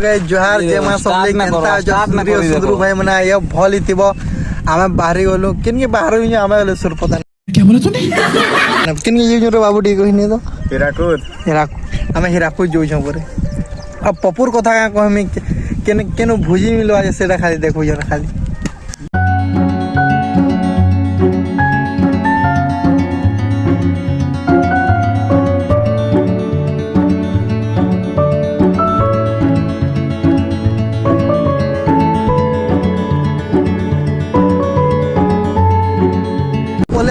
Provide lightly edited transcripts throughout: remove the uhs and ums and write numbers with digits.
guys जोहार जय मां सब केनता जो सुंदरू भाई मना ये भली थिबो आमे बाहरी गलो किन के बाहर ही आमे गलो सुर पता क्या बोला तूने किन के जो बाबू डी कहिने तो हीराकुद आमे हीराकुद जो छ परे अब पपुर कथा का कहमी केन भुजी मिलो आज सेटा खाली देखो जरा खाली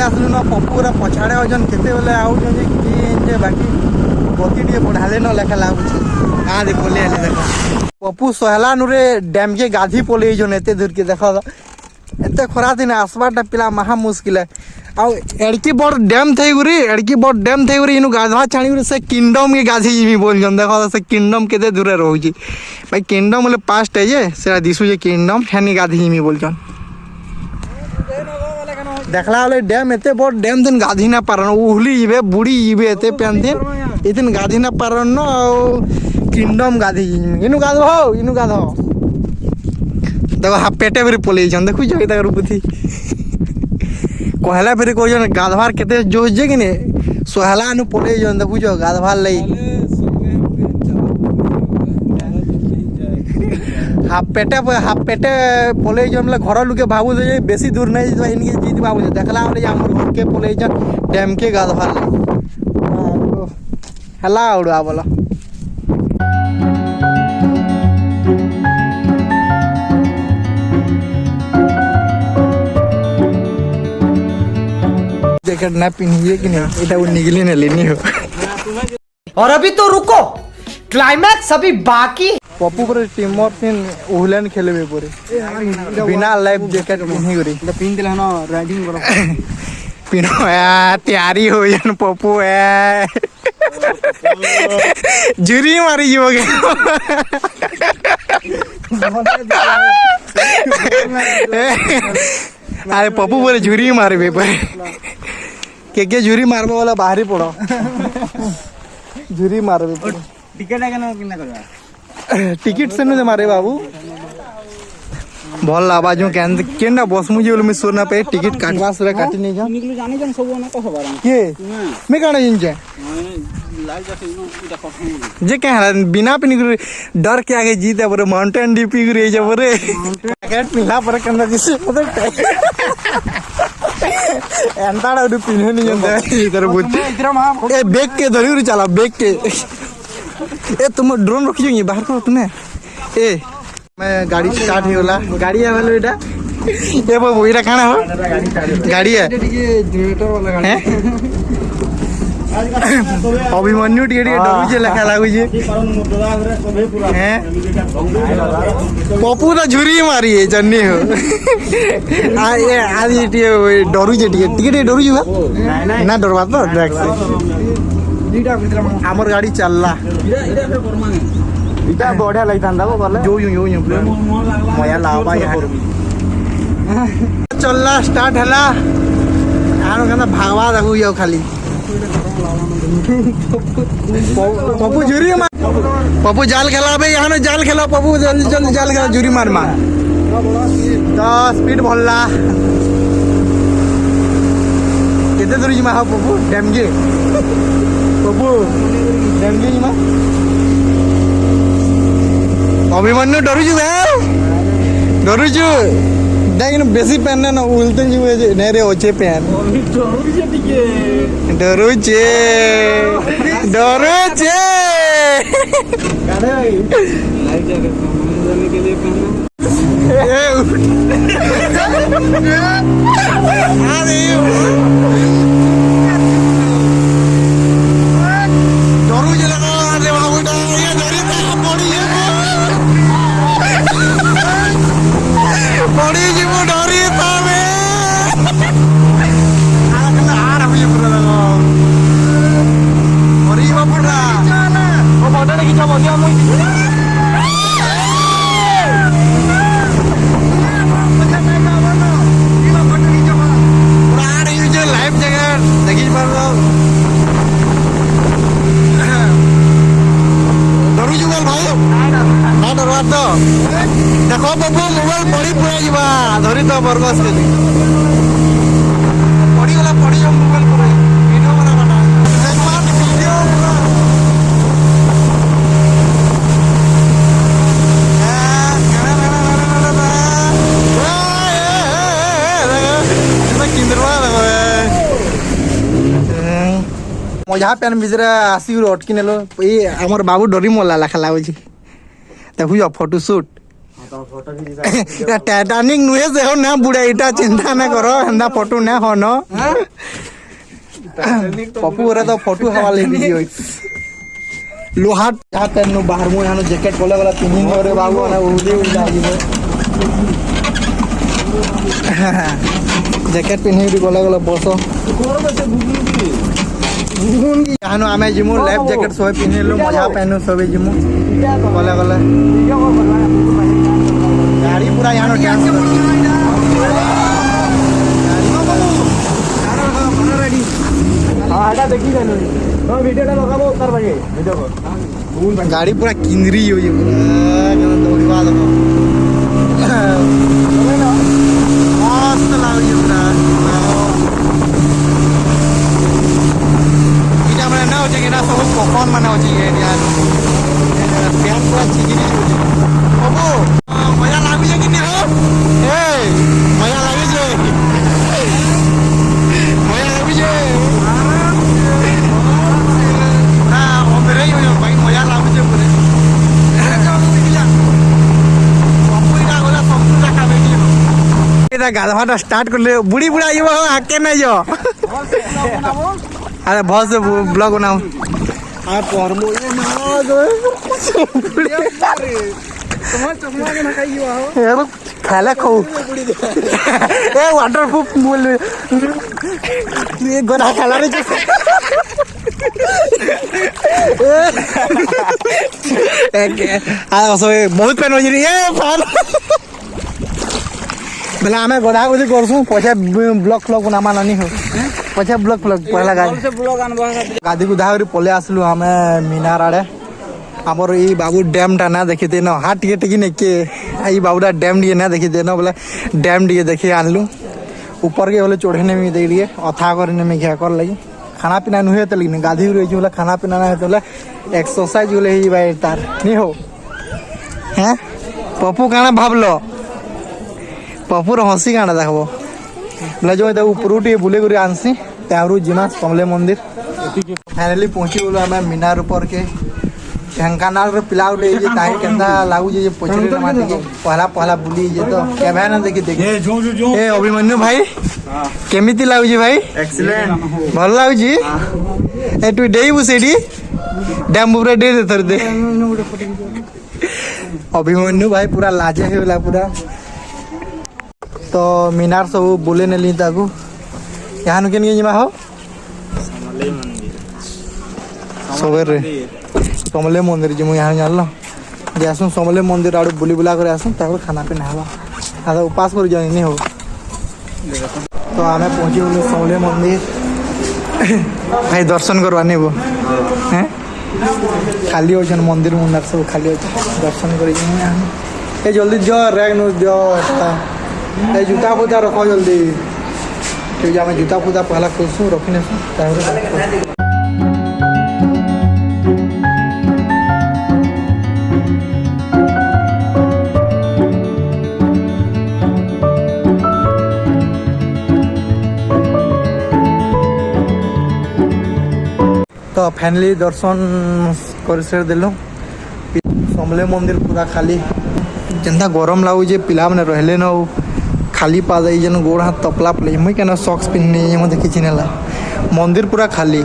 आसलु ना पपुरा पछाड़े अजन केते बेले आउ जे बाकी गति टे बढ़ाले न लेखा लागु आ दे बोले आले देखो पपु सोहला नुरे डैम के गाधी पोले जन एते दूर के देखो एते खरा दिन आसबाटा पिला महा मुश्किल है आ एड़की बड़ डैम थई गुरी एड़की बड़ डैम थई गुरी इनु गाधवा छाणी गुरी से किंगडम के गाधी जिमी बोल जन देखो से किंगडम केते दूर रहउ जी भाई किंगडम ले पास्ट है जे से दिसु जे किंगडम फेनी गाधी जिमी बोल जन देखला वाले डैम एते बड़ डैम दिन गाधी ना पारन उहली इबे बुड़ी इबे एते पेन दिन इतन गाधी ना पारन न किंगडम गाधी इनु गाधो हो इनु गाधो देखो हा पेटे भरी पोले जन देखु जई तकर बुद्धि कहला फिर को जन गाधवार केते जोश जे कि ने सोहला अनु पोले जन देखु जो गाधवार लई हाफ पेटे पोले जन घर लुके भाबू दे बेसी दूर नहीं तो इनके जीत बाबू देखला वाले हमर घर के पोले जन डैम के गाधवार हला उड़ा बोला जैकेट ना पहनिए कि नहीं इटा वो निगली ने लेनी हो और अभी तो रुको क्लाइमैक्स अभी बाकी पप्पू पर टीम वर्क इन उहलन खेलबे परे बिना लाइफ जैकेट पहनी गरी पिन दिला ना राइडिंग करो पिनो या तैयारी हो जन पप्पू है जुरी मारी जीवोगे अरे पप्पू पर झुरी मारबे पर के झुरी मारबे वाला बाहर ही पड़ो झुरी मारबे पर टिकट है ना कितना करवा टिकट से न मारे बाबू भल आवाज केना बस मुझे बोल मैं सोना पे टिकट काटवा सरे काटी नहीं जा निकलो जाने जन सब ना कह बारा के मैं काना जिन जे लाइव जाके नो इटा कठन जे के बिना पे निकल डर के आगे जीते पर माउंटेन डीपी रे जे पर जैकेट पिला पर कंदा जिसे एंताड़ा उडु पिन्हे नहीं जंदे इधर बुत ए बैग के धरी चला बैग के ए तुम ड्रोन रखी होगी बाहर को तुम्हें ए मैं गाड़ी स्टार्ट ही होला गाड़ी है वाला बेटा ये वो इरा खाना हो गाड़ी है जनरेटर वाला गाड़ी अभिमन्यु टिके डरू जे लखा लागु जे हैं पप्पू तो झुरी मारी है जन्नी हो आ ये आज टिके डरू जे टिके डरू जुगा ना डरवा तो ट्रैक से हमर गाड़ी चलला इटा बढ़िया लगता गले जो यूं मया लावा यार चलला स्टार्ट हला आरो कहना भागवा देखू जाओ खाली पप्पू झुरी मार पप्पू जाल खेलाबे यहाँ जाल खेला पप्पू जल्दी जल्दी जाल खेला झुरी मार मार तो स्पीड भरला केते दूर जिमा हो पप्पू डैम के पप्पू डैम के जिमा अभिमन्यु डरुछु डरुछु देख बेसी पेन ना उल्टे जी नेरे ओचे पेन डरुचे डरुचे डरुचे लगा अरे बाबूटा ये डरी पड़ी जीव डरी पावे आर अभी पड़ा वो फोटो खींचा बढ़िया तो बरगस के पड़ी गला पड़ी हम मोबाइल पर वीडियो बना बना एक बार वीडियो मजा पेन बिजरा आसी अटकी नेलो ये हमर बाबू डरी मोला लाखा लाଗୁଛି देखु जो फोटो शूट टाइटैनिक नुहे से हो ना बुढ़ा इटा चिंता ना करो हंदा फोटो ना हो न पप्पू रे तो फोटो हवाले वीडियो लोहा जा पेन नु बाहर मु यानो जैकेट बोले वाला पिनिंग रे बाबू ना उदे उड़ा जीवो जैकेट पिन्ही भी बोले वाला बसो यानो आमे जिमु लाइफ जैकेट सोए पिनेलु मजा पेनु सबे जिमु बोले बोले गाड़ी पूरा यानो डांस हां देखि जानो तो वीडियो टा लगाबो उतर भाई वीडियो को गाड़ी पूरा किंदरी होई पूरा दौड़वा दो मस्त लागी पूरा ना हो जाएगा ना सब पॉपकॉर्न मना हो जाएगा यार प्यार पूरा चिकनी हो जाएगा बाबू मजा लागू है कि नहीं हो ए मजा लागू है मजा लागू है ना वो मेरे ही हो भाई मजा लागू है पूरे बाबू का बोला सब कुछ रखा बेटी इधर गाधवाटा स्टार्ट कर ले बुढ़ी बुढ़ा ये वो आके नहीं जो अरे बहुत से ब्लॉग बनाओ आप फॉर्मो ये ना जो तुम्हारा चश्मा के ना खाइयो हो यार खाला खो ए वाटरप्रूफ बोल ये गोरा खाला रे आ सो बहुत पेन हो जी ए फॉर्म बेला हमें गोदा को करसु पछे ब्लॉग फ्लॉग बना माननी हो पछे ब्लॉग फ्लॉग पहला गादी को धावरी पले आसलु हमें मीनार आड़े हमर ई बाबू डैम टा ना देखि देनो हाट टिके टिकी ने के ई बाबूडा डैम दिए ना देखि देनो बोले डैम दिए देखि आनलु ऊपर के बोले चढ़ने में दे दिए अथा करने में घ्या कर लगी खाना पीना नुहे त लेकिन गादी रही बोले खाना पीना ना तो एक्सरसाइज बोले ही भाई तार नहीं हो हैं पप्पू काना भाबलो पप्पूर हसी काना देखबो बोले जो तो ऊपर टे बुले कर आनसी तारू जिमा समले मंदिर फाइनली पहुंची बोलो आम मीनार ऊपर के ढेंकानाल रे पिला उठे जे ताई केंदा लागू जे पछरे माटी के पहला पहला बुली जे तो केबे ना देखि देखि ए अभिमन्यु भाई केमिति लागू जी भाई एक्सीलेंट भल लागू जी ए तू डेई बुसेडी डैम ऊपर दे दे थर दे अभिमन्यु भाई पूरा लाजे हेला पूरा तो मीनार सब बोले नेली ताकू यहाँ केन के जिमा हो सबेर रे समले मंदिर जिमु यहाँ जानलो जे आसु समले मंदिर आड़ू बुली बुला कर आसु ताको खाना पीना हवा आदा उपास कर जानी नहीं हो तो आमे पहुंची बोले समले मंदिर भाई दर्शन करवा नहीं वो हैं खाली हो मंदिर मुंडार सब खाली हो दर्शन कर ए जल्दी जो रैग नो जो ए जूता फूता रखो जल्दी ठीक है जूता फूता पहला खोलसु रखने तो फाइनली दर्शन कर सारी देलु समले मंदिर पूरा खाली जेनता गरम लगुचे पिला मैंने रहले न खाली पाद जेन गोड़ हाथ तपला पड़े मुई क्या सक्स पिन्हनी मत देखी नेला मंदिर पूरा खाली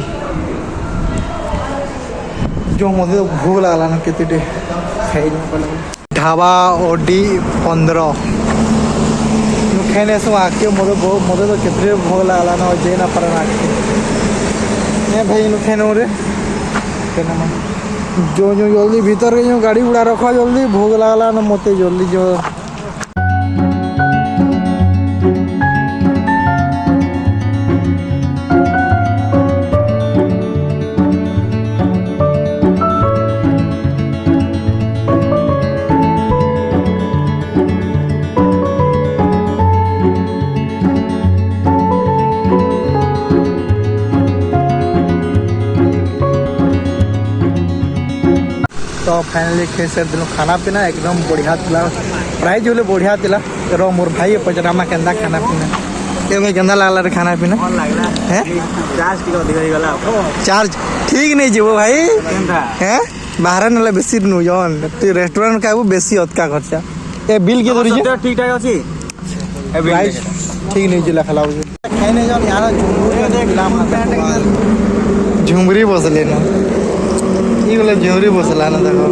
जो मंदिर भोग लगला ना केते ढाबा ओडी 15 खाने सो आके मत तो केते भोग लगला ना जे ना पर भाई नु खाने रे जो जो जल्दी भीतर जो गाड़ी उड़ा रखा जल्दी भोग लगला ना मत जल्दी जो फाइनली खेल सार दिल खाना पीना एकदम बढ़िया थिला प्राइज बोले बढ़िया थिला रो मोर भाई पचरामा केंदा खाना पीना ए में केंदा लागला रे खाना पीना कौन लागला हैं चार्ज टिक अधिक हो गला चार्ज ठीक नहीं जीवो भाई हैं बाहर नले बेसी नु जन तू रेस्टोरेंट का बेसी अतका खर्चा ए बिल के धरि सब ठीक ठाक अछि प्राइस ठीक नहीं जिला खलाऊ खाई नहीं जान यार झुमरी बसले ना ई बोले झुमरी बसला ना देखो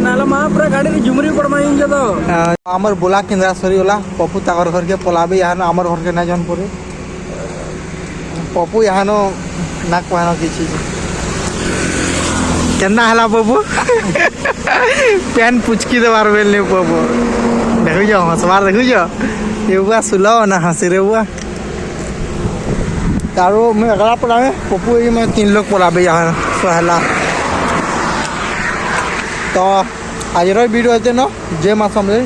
नाला महापुरा गाड़ी रे झुमरी पड़मा इन जतो हमर बोला केंद्रा सरी होला पप्पू ताकर घर के पलाबे यहाँ हमर घर के ना जान पड़े पप्पू यहाँ नो नाक पहना की चीज केना हला पप्पू पेन पुचकी देवार बेल ने पप्पू देखो जो हंसवार देखो जो ये बुआ सुलाओ ना हंसी रे बुआ तारो मैं अगला पलावे पप्पू ये मैं 3 लोग पलाबे यहाँ सोहला तो आज वीडियो होते ना जय माँ समझे